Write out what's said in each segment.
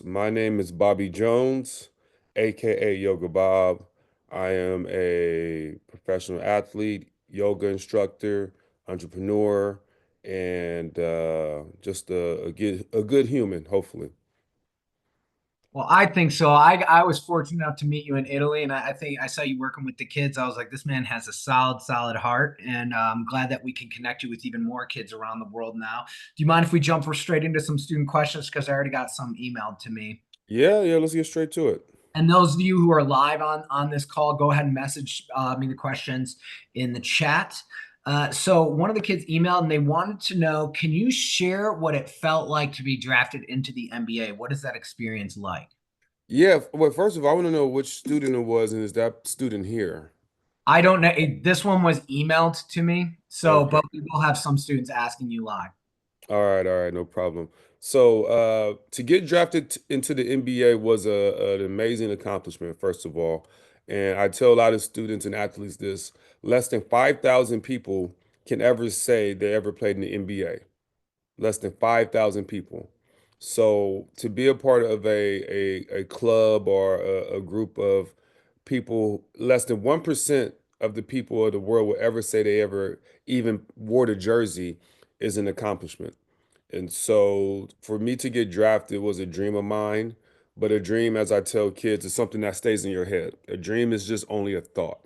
My name is Bobby Jones, aka Yoga Bob. I am a professional athlete, yoga instructor, entrepreneur, and just a good human, hopefully. Well, I think so. I was fortunate enough to meet you in Italy, and I think I saw you working with the kids. I was like, this man has a solid heart, and I'm glad that we can connect you with even more kids around the world now. Do you mind if we jump straight into some student questions? Because I already got some emailed to me. Yeah, yeah, let's get straight to it. And those of you who are live on this call, go ahead and message me the questions in the chat. So one of the kids emailed and they wanted to know, can you share what it felt like to be drafted into the NBA? What is that experience like? Yeah, well, first of all, I want to know which student it was, and is that student here? I don't know. This one was emailed to me. So, Okay. but we will have some students asking you live. All right, no problem. So, to get drafted into the NBA was an amazing accomplishment, first of all. And I tell a lot of students and athletes this, less than 5,000 people can ever say they ever played in the NBA. Less than 5,000 people. So to be a part of a club or a group of people, less than 1% of the people of the world will ever say they ever even wore the jersey is an accomplishment. And so for me to get drafted was a dream of mine, but a dream, as I tell kids, is something that stays in your head. A dream is just only a thought.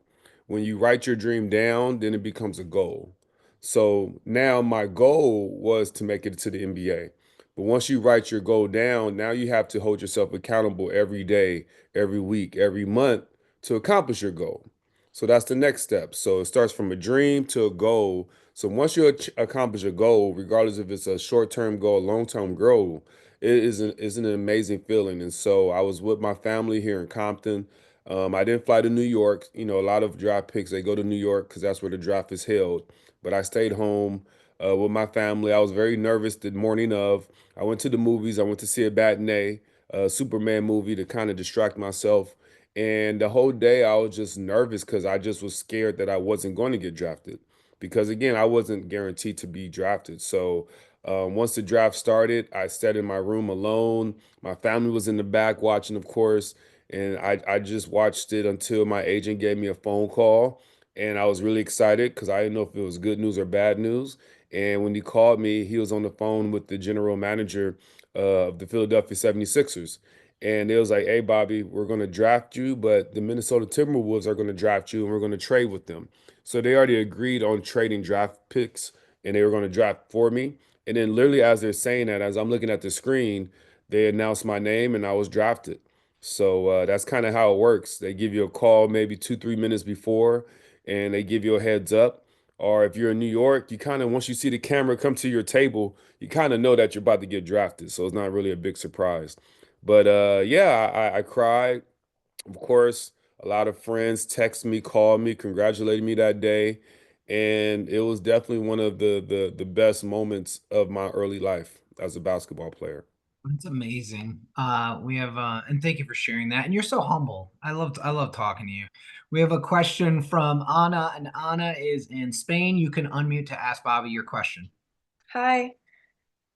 When you write your dream down, then it becomes a goal. So now my goal was to make it to the NBA. But once you write your goal down, now you have to hold yourself accountable every day, every week, every month to accomplish your goal. So that's the next step. So it starts from a dream to a goal. So once you accomplish a goal, regardless if it's a short-term goal, long-term goal, it is an amazing feeling. And so I was with my family here in Compton. I didn't fly to New York. You know, a lot of draft picks they go to New York because that's where the draft is held. But I stayed home with my family. I was very nervous the morning of. I went to the movies. I went to see a matinee, Superman movie to kind of distract myself. And the whole day I was just nervous because I just was scared that I wasn't going to get drafted. Because again, I wasn't guaranteed to be drafted. So once the draft started, I sat in my room alone. My family was in the back watching, of course. And I just watched it until my agent gave me a phone call. And I was really excited because I didn't know if it was good news or bad news. And when he called me, he was on the phone with the general manager of the Philadelphia 76ers. And it was like, hey, Bobby, we're going to draft you, but the Minnesota Timberwolves are going to draft you and we're going to trade with them. So they already agreed on trading draft picks and they were going to draft for me. And then, literally, as they're saying that, as I'm looking at the screen, they announced my name and I was drafted. So that's kind of how it works. They give you a call maybe 2, 3 minutes before and they give you a heads up. Or if you're in New York, you kind of, once you see the camera come to your table, you kind of know that you're about to get drafted. So it's not really a big surprise. But yeah, I cried. Of course, a lot of friends text me, called me, congratulated me that day. And it was definitely one of the best moments of my early life as a basketball player. It's amazing. We have and thank you for sharing that. And you're so humble. I love talking to you. We have a question from Anna, and Anna is in Spain. You can unmute to ask Bobby your question. Hi.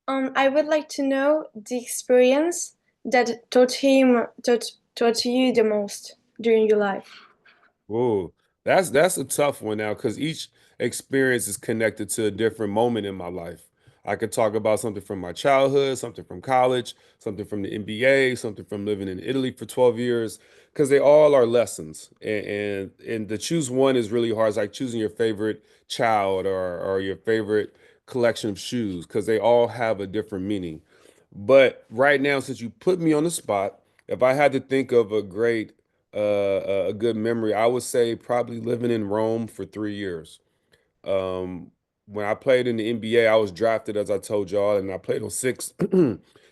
I would like to know the experience that taught you the most during your life. Whoa, that's a tough one now because each experience is connected to a different moment in my life. I could talk about something from my childhood, something from college, something from the NBA, something from living in Italy for 12 years, because they all are lessons. And to choose one is really hard. It's like choosing your favorite child or your favorite collection of shoes, because they all have a different meaning. But right now, since you put me on the spot, if I had to think of a good memory, I would say probably living in Rome for 3 years. Um, when I played in the NBA, I was drafted, as I told y'all, and I played on six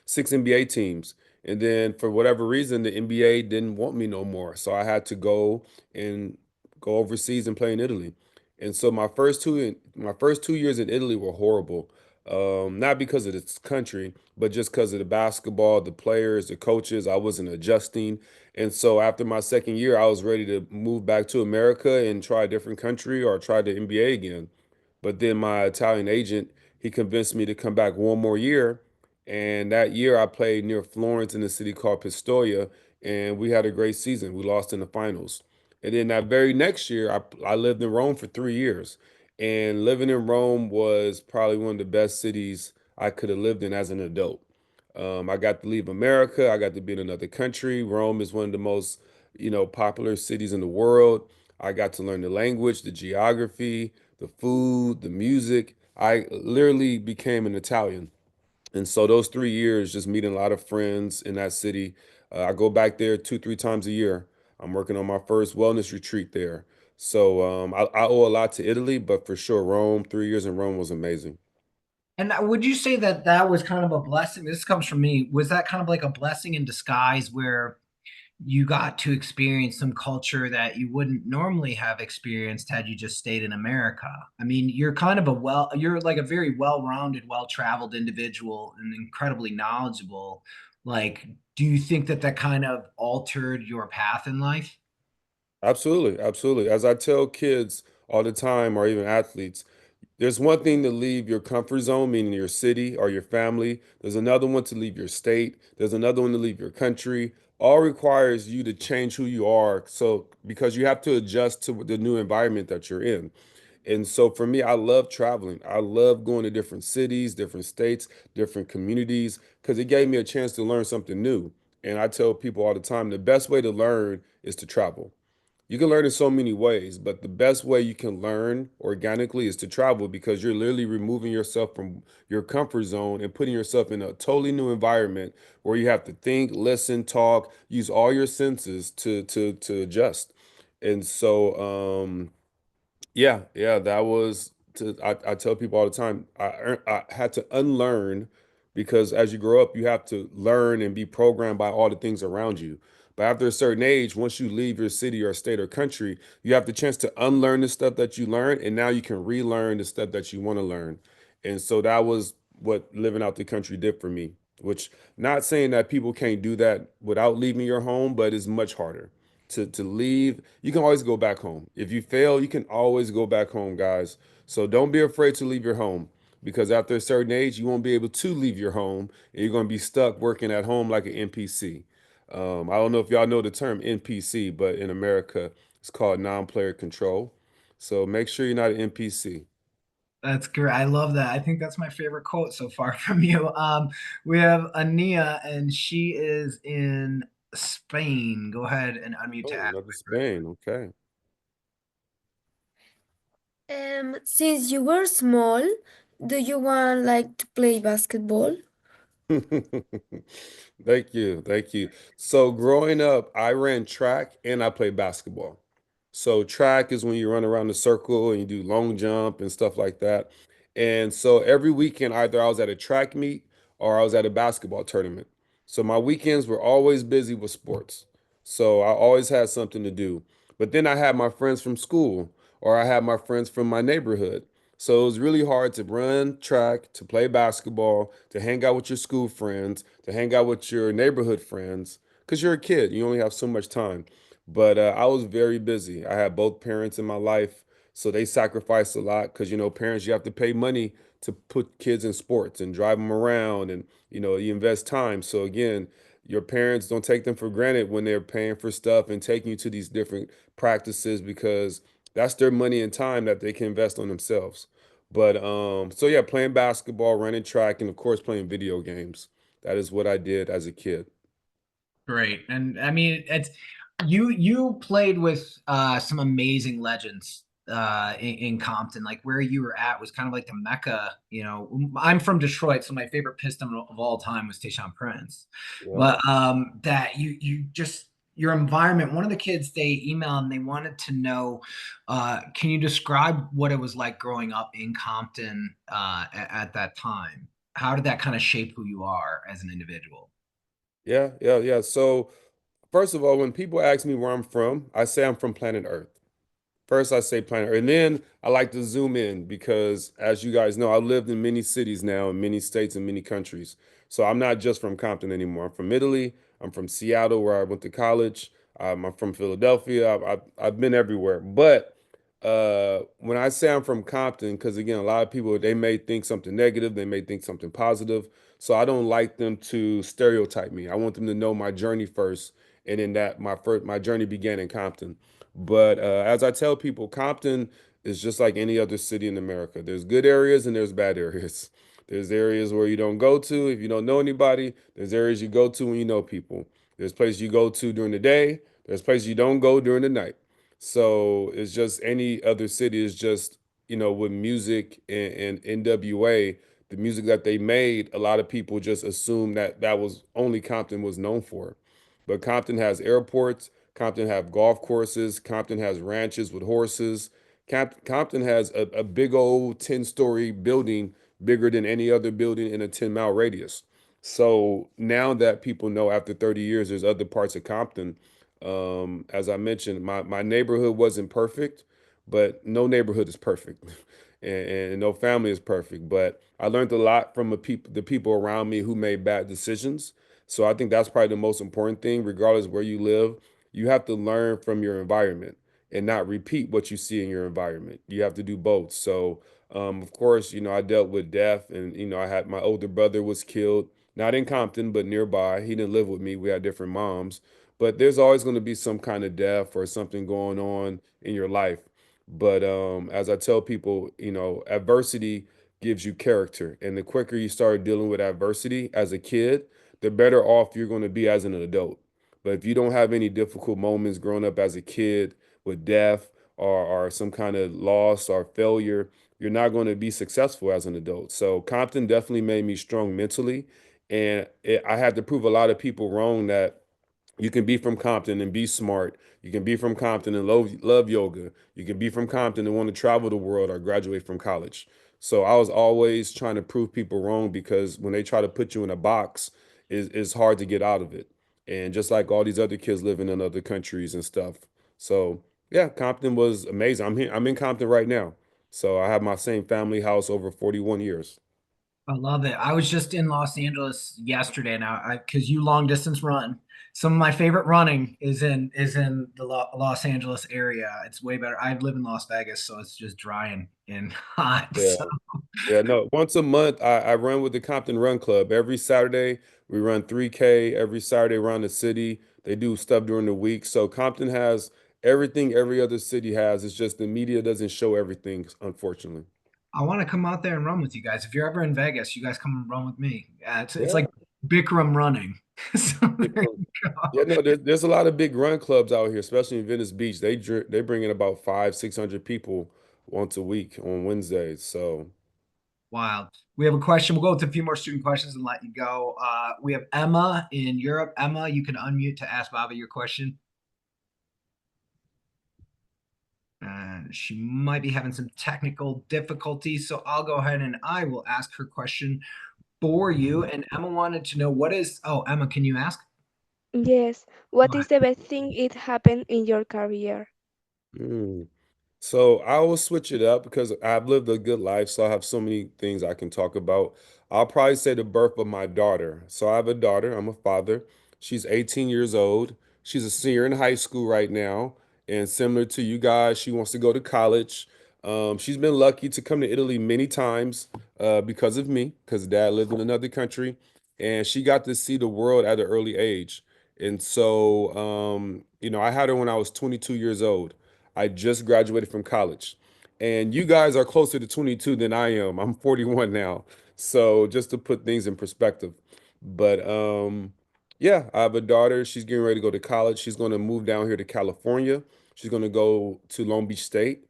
six NBA teams. And then for whatever reason, the NBA didn't want me no more, so I had to and go overseas and play in Italy. And so my first 2 years in Italy were horrible. Not because of this country, but just because of the basketball, the players, the coaches. I wasn't adjusting. And so after my second year, I was ready to move back to America and try a different country or try the NBA again. But then my Italian agent, he convinced me to come back one more year And that year I played near Florence in a city called Pistoia, and we had a great season. We lost in the finals. And then that very next year, I lived in Rome for 3 years. And living in Rome was probably one of the best cities I could have lived in as an adult. I got to leave America. I got to be in another country. Rome is one of the most, popular cities in the world. I got to learn the language, the geography, the food, the music. I literally became an Italian. And so those 3 years, just meeting a lot of friends in that city. I go back there 2, 3 times a year. I'm working on my first wellness retreat there. So I owe a lot to Italy, but for sure, Rome, 3 years in Rome was amazing. And would you say that that was kind of a blessing? This comes from me. Was that kind of like a blessing in disguise where you got to experience some culture that you wouldn't normally have experienced had you just stayed in America? I mean, you're like a very well-rounded, well-traveled individual and incredibly knowledgeable. Like, do you think that that kind of altered your path in life? Absolutely, absolutely. As I tell kids all the time, or even athletes, there's one thing to leave your comfort zone, meaning your city or your family. There's another one to leave your state. There's another one to leave your country. All requires you to change who you are. So, because you have to adjust to the new environment that you're in. And so for me, I love traveling. I love going to different cities, different states, different communities, because it gave me a chance to learn something new. And I tell people all the time, the best way to learn is to travel. You can learn in so many ways, but the best way you can learn organically is to travel because you're literally removing yourself from your comfort zone and putting yourself in a totally new environment where you have to think, listen, talk, use all your senses to adjust. And so yeah, yeah, that was I tell people all the time, I had to unlearn because as you grow up, you have to learn and be programmed by all the things around you. But after a certain age, once you leave your city or state or country, you have the chance to unlearn the stuff that you learned, and now you can relearn the stuff that you want to learn. And so that was what living out the country did for me, which not saying that people can't do that without leaving your home, but it's much harder to leave. You can always go back home. If you fail, you can always go back home, guys. So don't be afraid to leave your home because after a certain age, you won't be able to leave your home and you're going to be stuck working at home like an NPC. I don't know if y'all know the term NPC, but in America, it's called non-player control. So make sure you're not an NPC. That's great. I love that. I think that's my favorite quote so far from you. We have Ania, and she is in Spain. Go ahead and unmute to Oh, ask. another Spain. Okay. Since you were small, do you want like to play basketball? Thank you. Thank you. So growing up, I ran track and I played basketball. So track is when you run around the circle and you do long jump and stuff like that. And so every weekend, either I was at a track meet or I was at a basketball tournament. So my weekends were always busy with sports. So I always had something to do. But then I had my friends from school or I had my friends from my neighborhood. So it was really hard to run track, to play basketball, to hang out with your school friends, to hang out with your neighborhood friends, because you're a kid. You only have so much time. But I was very busy. I had both parents in my life, so they sacrificed a lot because, parents, you have to pay money to put kids in sports and drive them around and, you invest time. So again, your parents don't take them for granted when they're paying for stuff and taking you to these different practices because that's their money and time that they can invest on themselves. But so yeah, playing basketball, running track, and of course playing video games. That is what I did as a kid. Great. And I mean, it's you played with some amazing legends in Compton. Like where you were at was kind of like the Mecca, you know. I'm from Detroit, so my favorite Piston of all time was Tayshaun Prince. Yeah. But that you just your environment, one of the kids they emailed and they wanted to know, can you describe what it was like growing up in Compton at that time? How did that kind of shape who you are as an individual? Yeah, yeah, yeah. So first of all, when people ask me where I'm from, I say I'm from planet Earth. First, I say planet Earth. And then I like to zoom in because, as you guys know, I've lived in many cities now, in many states and many countries. So I'm not just from Compton anymore. I'm from Italy. I'm from Seattle, where I went to college. I'm from Philadelphia. I've been everywhere. But when I say I'm from Compton, because again, a lot of people they may think something negative, they may think something positive. So I don't like them to stereotype me. I want them to know my journey first, and then that my journey began in Compton. But as I tell people, Compton is just like any other city in America. There's good areas and there's bad areas. There's areas where you don't go to if you don't know anybody. There's areas you go to when you know people. There's places you go to during the day. There's places you don't go during the night. So it's just any other city is just, with music and NWA, the music that they made, a lot of people just assume that that was only Compton was known for. But Compton has airports, Compton have golf courses, Compton has ranches with horses. Compton has a big old 10-story building, bigger than any other building in a 10-mile radius. So now that people know after 30 years, there's other parts of Compton. As I mentioned, my neighborhood wasn't perfect, but no neighborhood is perfect. And no family is perfect. But I learned a lot from the people around me who made bad decisions. So I think that's probably the most important thing, regardless where you live. You have to learn from your environment and not repeat what you see in your environment. You have to do both. So, of course, I dealt with death, and I had my older brother was killed, not in Compton, but nearby. He didn't live with me. We had different moms. But there's always going to be some kind of death or something going on in your life. But as I tell people, adversity gives you character. And the quicker you start dealing with adversity as a kid, the better off you're going to be as an adult. But if you don't have any difficult moments growing up as a kid with death or some kind of loss or failure, you're not going to be successful as an adult. So Compton definitely made me strong mentally. And I had to prove a lot of people wrong that you can be from Compton and be smart. You can be from Compton and love yoga. You can be from Compton and want to travel the world or graduate from college. So I was always trying to prove people wrong because when they try to put you in a box, it's hard to get out of it. And just like all these other kids living in other countries and stuff. So yeah, Compton was amazing. I'm here. I'm in Compton right now. So I have my same family house over 41 years. I love it. I was just in Los Angeles yesterday now, because you long distance run. Some of my favorite running is in the Los Angeles area. It's way better. I live in Las Vegas, so it's just dry and hot. Yeah. So Yeah, no. Once a month, I run with the Compton Run Club. Every Saturday, we run 3K. Every Saturday around the city. They do stuff during the week. So Compton has everything every other city has. It's just the media doesn't show everything, unfortunately. I want to come out there and run with you guys. If you're ever in Vegas, you guys come and run with me. It's Yeah. like Bikram running. So there you Yeah, go. no, there's a lot of big run clubs out here, especially in Venice Beach. They bring in about 600 people once a week on Wednesdays. So Wild. We have a question. We'll go with a few more student questions and let you go. We have Emma in Europe. Emma, you can unmute to ask Bobby your question. She might be having some technical difficulties, so I'll go ahead and I will ask her question for you. And Emma wanted to know oh, Emma, can you ask? Yes. Go What ahead. is the best thing it happened in your career? mm. So I will switch it up because I've lived a good life, so I have so many things I can talk about. I'll probably say the birth of my daughter. So I have a daughter, I'm a father. She's 18 years old. She's a senior in high school right now. And similar to you guys, she wants to go to college. She's been lucky to come to Italy many times because of me, because dad lived in another country. And she got to see the world at an early age. And so, I had her when I was 22 years old. I just graduated from college. And you guys are closer to 22 than I am. I'm 41 now. So just to put things in perspective. But yeah, I have a daughter. She's getting ready to go to college. She's going to move down here to California. She's going to go to Long Beach State.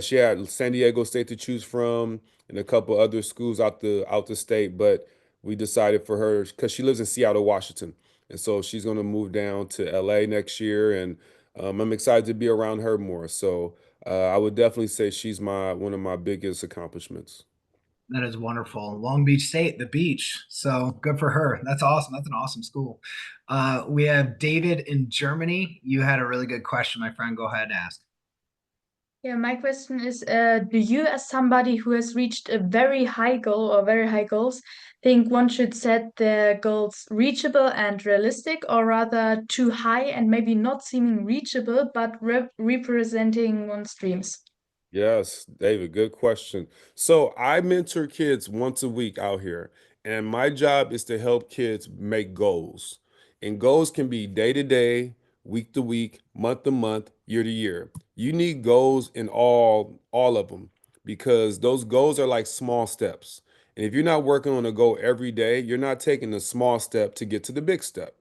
She had San Diego State to choose from and a couple other schools out the state, but we decided for her because she lives in Seattle, Washington. And so she's going to move down to LA next year and I'm excited to be around her more. So I would definitely say she's my one of my biggest accomplishments. That is wonderful. Long Beach State, the beach. So good for her. That's awesome. That's an awesome school. We have David in Germany. You had a really good question, my friend. Go ahead and ask. Yeah, my question is, do you, as somebody who has reached a very high goal or very high goals, think one should set the goals reachable and realistic, or rather too high and maybe not seeming reachable, but representing one's dreams? Yes, David, good question. So I mentor kids once a week out here, And my job is to help kids make goals. And goals can be day to day, week to week, month to month, year to year. You need goals in all of them because those goals are like small steps. And if you're not working on a goal every day, you're not taking the small step to get to the big step.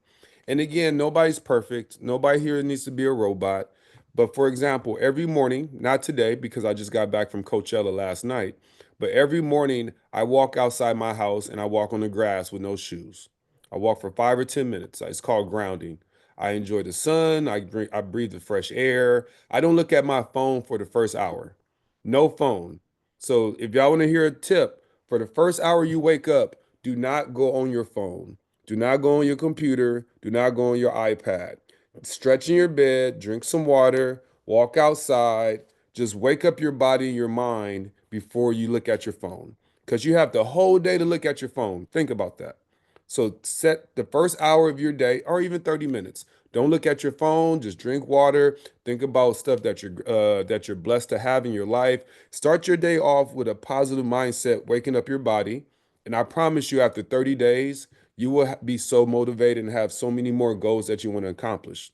And again, nobody's perfect. Nobody here needs to be a robot. But for example, every morning, not today because I just got back from Coachella last night, but every morning I walk outside my house and I walk on the grass with no shoes. I walk for 5 or 10 minutes. It's called grounding. I enjoy the sun. I breathe the fresh air. I don't look at my phone for the first hour. No phone. So if y'all want to hear a tip, for the first hour you wake up, do not go on your phone. Do not go on your computer. Do not go on your iPad. Stretch in your bed, drink some water, walk outside. Just wake up your body and your mind before you look at your phone. Because you have the whole day to look at your phone. Think about that. So set the first hour of your day or even 30 minutes. Don't look at your phone, just drink water. Think about stuff that you're blessed to have in your life. Start your day off with a positive mindset, waking up your body. And I promise you, after 30 days, you will be so motivated and have so many more goals that you want to accomplish.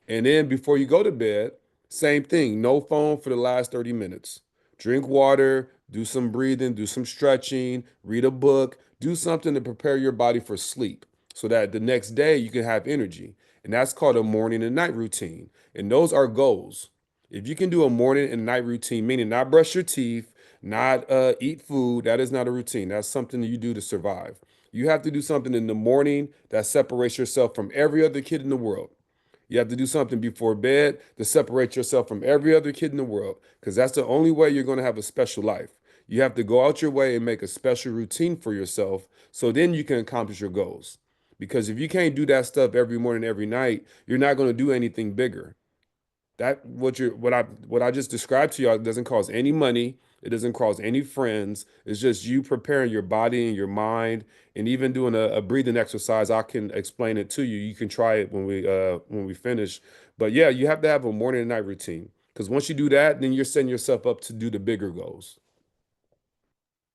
And then before you go to bed, same thing, no phone for the last 30 minutes. Drink water, do some breathing, do some stretching, read a book, do something to prepare your body for sleep so that the next day you can have energy. And that's called a morning and night routine. And those are goals. If you can do a morning and night routine, meaning not brush your teeth, not eat food, that is not a routine. That's something that you do to survive. You have to do something in the morning that separates yourself from every other kid in the world. You have to do something before bed to separate yourself from every other kid in the world because that's the only way you're going to have a special life. You have to go out your way and make a special routine for yourself so then you can accomplish your goals. Because if you can't do that stuff every morning, every night, you're not going to do anything bigger. That what I just described to y'all doesn't cost any money. It doesn't cost any friends. It's just you preparing your body and your mind, and even doing a breathing exercise. I can explain it to you. You can try it when we finish. But yeah, you have to have a morning and night routine because once you do that, then you're setting yourself up to do the bigger goals.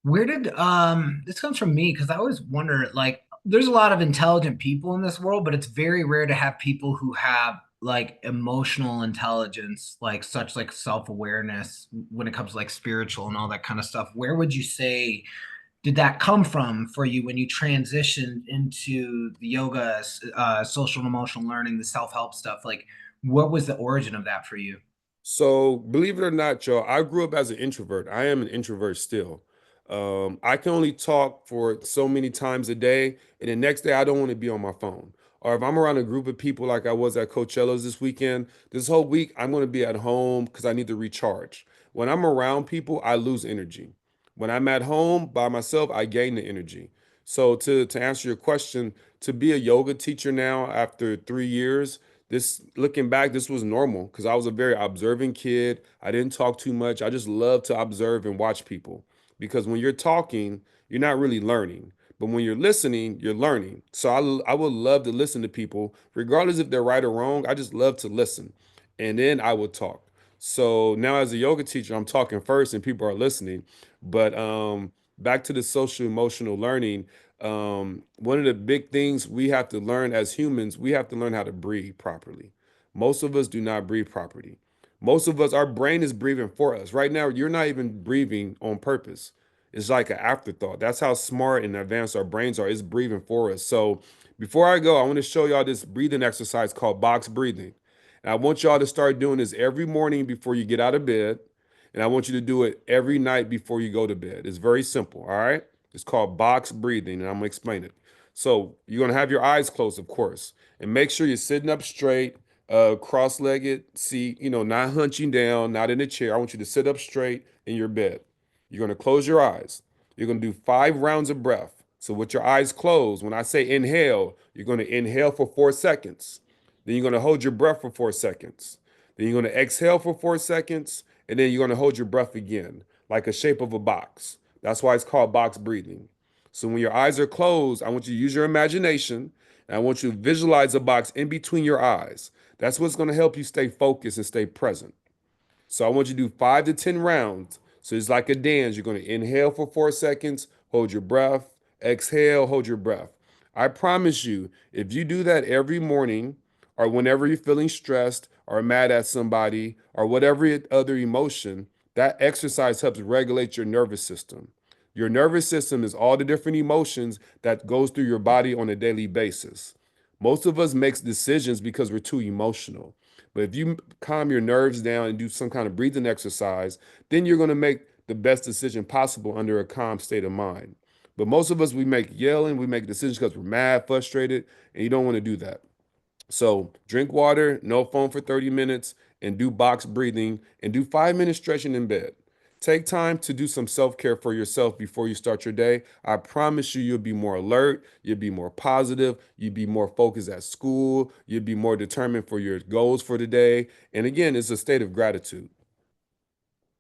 Where did this comes from me because I always wonder like there's a lot of intelligent people in this world, but it's very rare to have people who have like emotional intelligence, like such like self-awareness when it comes to like spiritual and all that kind of stuff. Where would you say did that come from for you when you transitioned into the yoga, social and emotional learning, the self-help stuff? Like, what was the origin of that for you? So, believe it or not, Joe, I grew up as an introvert. I am an introvert still. I can only talk for so many times a day, and the next day I don't want to be on my phone. Or if I'm around a group of people like I was at Coachella's this weekend, this whole week I'm going to be at home because I need to recharge. When I'm around people, I lose energy. When I'm at home by myself, I gain the energy. So to answer your question, to be a yoga teacher now after 3 years, this looking back, this was normal because I was a very observant kid. I didn't talk too much. I just loved to observe and watch people because when you're talking, you're not really learning. But when you're listening, you're learning. So I would love to listen to people, regardless if they're right or wrong. I just love to listen. And then I would talk. So now as a yoga teacher, I'm talking first and people are listening. But back to the social emotional learning, one of the big things we have to learn as humans, we have to learn how to breathe properly. Most of us do not breathe properly. Most of us, our brain is breathing for us. Right now, you're not even breathing on purpose. It's like an afterthought. That's how smart and advanced our brains are. It's breathing for us. So before I go, I want to show y'all this breathing exercise called box breathing. And I want y'all to start doing this every morning before you get out of bed. And I want you to do it every night before you go to bed. It's very simple. All right. It's called box breathing, and I'm gonna explain it. So you're gonna have your eyes closed, of course, and make sure you're sitting up straight, cross-legged seat. Not hunching down, not in a chair. I want you to sit up straight in your bed. You're gonna close your eyes. You're gonna do 5 rounds of breath. So with your eyes closed, when I say inhale, you're gonna inhale for 4 seconds. Then you're gonna hold your breath for 4 seconds. Then you're gonna exhale for 4 seconds, and then you're gonna hold your breath again, like a shape of a box. That's why it's called box breathing. So when your eyes are closed, I want you to use your imagination and I want you to visualize a box in between your eyes. That's what's going to help you stay focused and stay present. So I want you to do 5 to 10 rounds. So it's like a dance. You're going to inhale for 4 seconds, hold your breath, Exhale, hold your breath. I promise you, if you do that every morning or whenever you're feeling stressed or mad at somebody or whatever other emotion, that exercise helps regulate your nervous system. Your nervous system is all the different emotions that goes through your body on a daily basis. Most of us makes decisions because we're too emotional. But if you calm your nerves down and do some kind of breathing exercise, then you're going to make the best decision possible under a calm state of mind. But most of us, we make yelling, we make decisions because we're mad, frustrated, and you don't want to do that. So drink water, no phone for 30 minutes, and do box breathing and do 5 minutes stretching in bed. Take time to do some self care for yourself before you start your day. I promise you, you'll be more alert, you'll be more positive, you'll be more focused at school, you'll be more determined for your goals for the day. And again, it's a state of gratitude.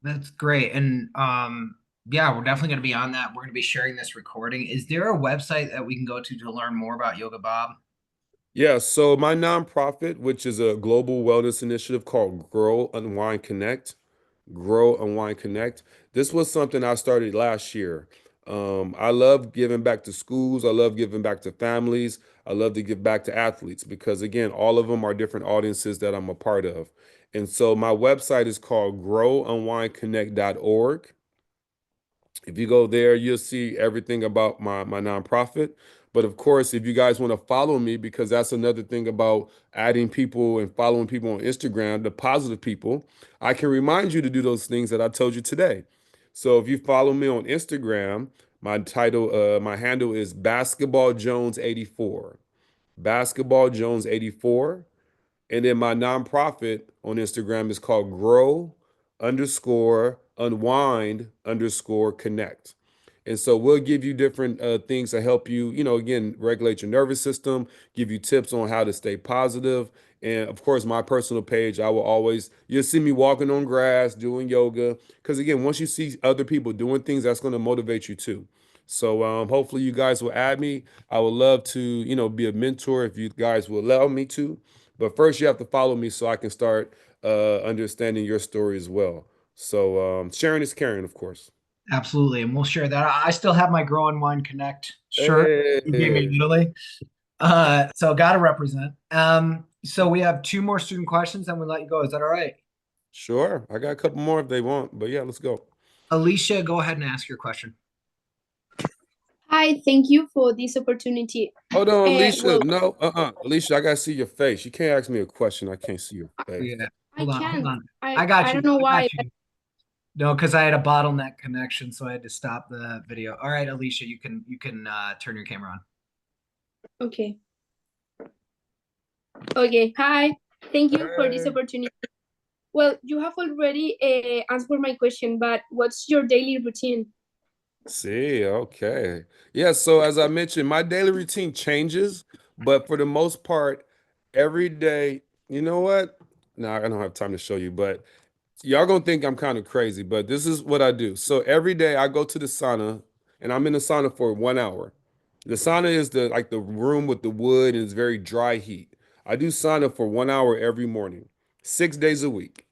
That's great. And yeah, we're definitely going to be on that. We're going to be sharing this recording. Is there a website that we can go to learn more about Yoga Bob? Yeah, so my nonprofit, which is a global wellness initiative called Grow, Unwind, Connect, Grow, Unwind, Connect. This was something I started last year. I love giving back to schools. I love giving back to families. I love to give back to athletes because, again, all of them are different audiences that I'm a part of. And so my website is called growunwindconnect.org. If you go there, you'll see everything about my nonprofit. But of course, if you guys want to follow me, because that's another thing about adding people and following people on Instagram, the positive people, I can remind you to do those things that I told you today. So if you follow me on Instagram, my handle is Basketball Jones 84. Basketball Jones 84. And then my nonprofit on Instagram is called Grow underscore Unwind underscore Connect. And so we'll give you different things to help you, again, regulate your nervous system, give you tips on how to stay positive. And of course, my personal page, you'll see me walking on grass, doing yoga. Because again, once you see other people doing things, that's going to motivate you too. So hopefully you guys will add me. I would love to, be a mentor if you guys will allow me to. But first, you have to follow me so I can start understanding your story as well. So sharing is caring, of course. Absolutely. And we'll share that. I still have my Grow and Wine Connect shirt you gave me in Hey, Italy. So got to represent. So we have two more student questions and we'll let you go. Is that all right? sure. I got a couple more if they want, but yeah, let's go. Alicia, go ahead and ask your question. Hi, thank you for this opportunity. Hold on, Alicia. Well, No, Alicia, I gotta see your face. You can't ask me a question. I can't see your face. Yeah. I Hold can't. on. I I got I you. don't know I got why, but you. No, because I had a bottleneck connection, so I had to stop the video. All right, Alicia, you can turn your camera on. okay. Okay. Hi, thank you for this Hey. opportunity. Well, you have already answered my question, but what's your daily routine? See, okay. Yeah, so as I mentioned, my daily routine changes, but for the most part, every day, you know what? No, I don't have time to show you, but y'all gonna think I'm kind of crazy, but this is what I do. So every day I go to the sauna and I'm in the sauna for 1 hour. The sauna is the room with the wood and it's very dry heat. I do sauna for 1 hour every morning, 6 days a week.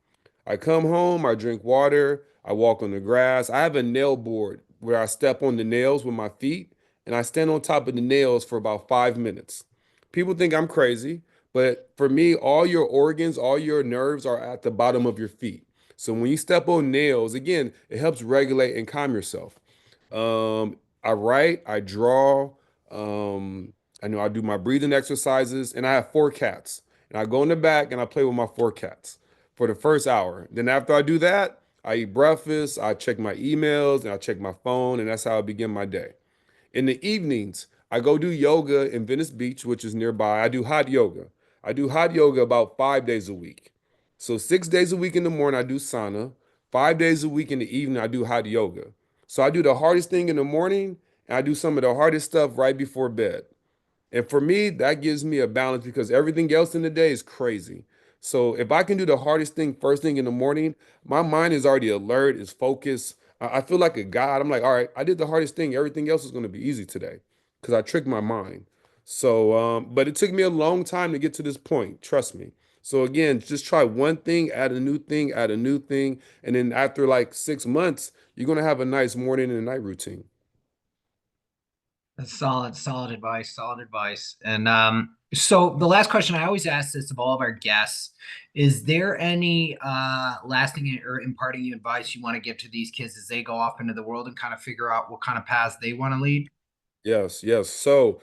I come home, I drink water, I walk on the grass. I have a nail board where I step on the nails with my feet and I stand on top of the nails for about 5 minutes. People think I'm crazy, but for me, all your organs, all your nerves are at the bottom of your feet. So when you step on nails, again, it helps regulate and calm yourself. I write, I draw, I know I do my breathing exercises, and I have 4 cats. And I go in the back and I play with my 4 cats for the first hour. Then after I do that, I eat breakfast, I check my emails, and I check my phone, and that's how I begin my day. In the evenings, I go do yoga in Venice Beach, which is nearby. I do hot yoga. I do hot yoga about 5 days a week. So 6 days a week in the morning, I do sauna. 5 days a week in the evening, I do hot yoga. So I do the hardest thing in the morning, and I do some of the hardest stuff right before bed. And for me, that gives me a balance because everything else in the day is crazy. So if I can do the hardest thing first thing in the morning, my mind is already alert, is focused. I feel like a god. I'm like, all right, I did the hardest thing. Everything else is going to be easy today because I tricked my mind. So, but it took me a long time to get to this point. Trust me. So again, just try one thing, add a new thing, add a new thing, and then after like 6 months, you're gonna have a nice morning and a night routine. That's solid advice, solid advice. And so the last question I always ask this of all of our guests, is there any lasting or imparting advice you want to give to these kids as they go off into the world and kind of figure out what kind of paths they want to lead? Yes, yes. So,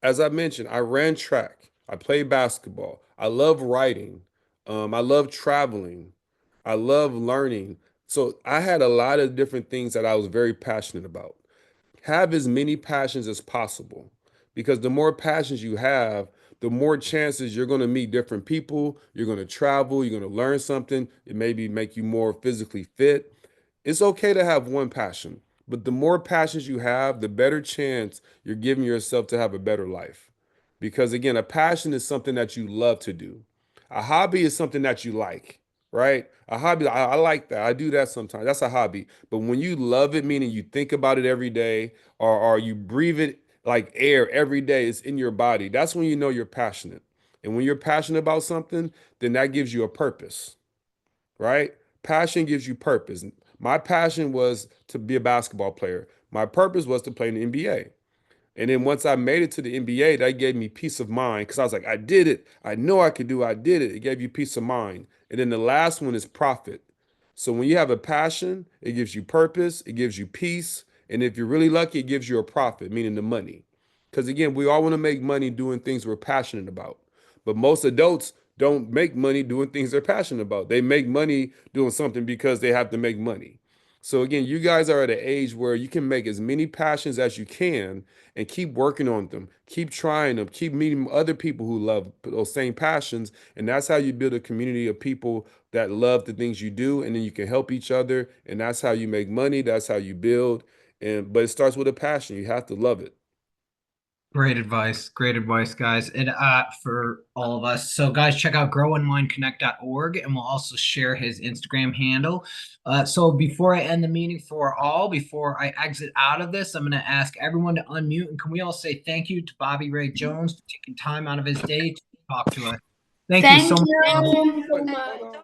as I mentioned, I ran track. I played basketball. I love writing. I love traveling. I love learning. So I had a lot of different things that I was very passionate about. Have as many passions as possible, because the more passions you have, the more chances you're going to meet different people, you're going to travel, you're going to learn something, it maybe make you more physically fit. It's okay to have one passion, but the more passions you have, the better chance you're giving yourself to have a better life. Because again, a passion is something that you love to do. A hobby is something that you like, right? A hobby, I like that. I do that sometimes. That's a hobby. But when you love it, meaning you think about it every day, or you breathe it like air every day, it's in your body. That's when you know you're passionate. And when you're passionate about something, then that gives you a purpose, right? Passion gives you purpose. My passion was to be a basketball player. My purpose was to play in the NBA. And then once I made it to the NBA, that gave me peace of mind because I was like, I did it. I know I could do it. I did it. It gave you peace of mind. And then the last one is profit. So when you have a passion, it gives you purpose, it gives you peace. And if you're really lucky, it gives you a profit, meaning the money. Because again, we all want to make money doing things we're passionate about. But most adults don't make money doing things they're passionate about. They make money doing something because they have to make money. So again, you guys are at an age where you can make as many passions as you can and keep working on them, keep trying them, keep meeting other people who love those same passions. And that's how you build a community of people that love the things you do. And then you can help each other. And that's how you make money. That's how you build. But it starts with a passion. You have to love it. Great advice, guys, and for all of us. So, guys, check out growandmindconnect.org, and we'll also share his Instagram handle. So, before I end the meeting before I exit out of this, I'm going to ask everyone to unmute, and can we all say thank you to Bobby Ray Jones for taking time out of his day to talk to us? Thank you Thank so much. you. Thank you so Bye much. bye.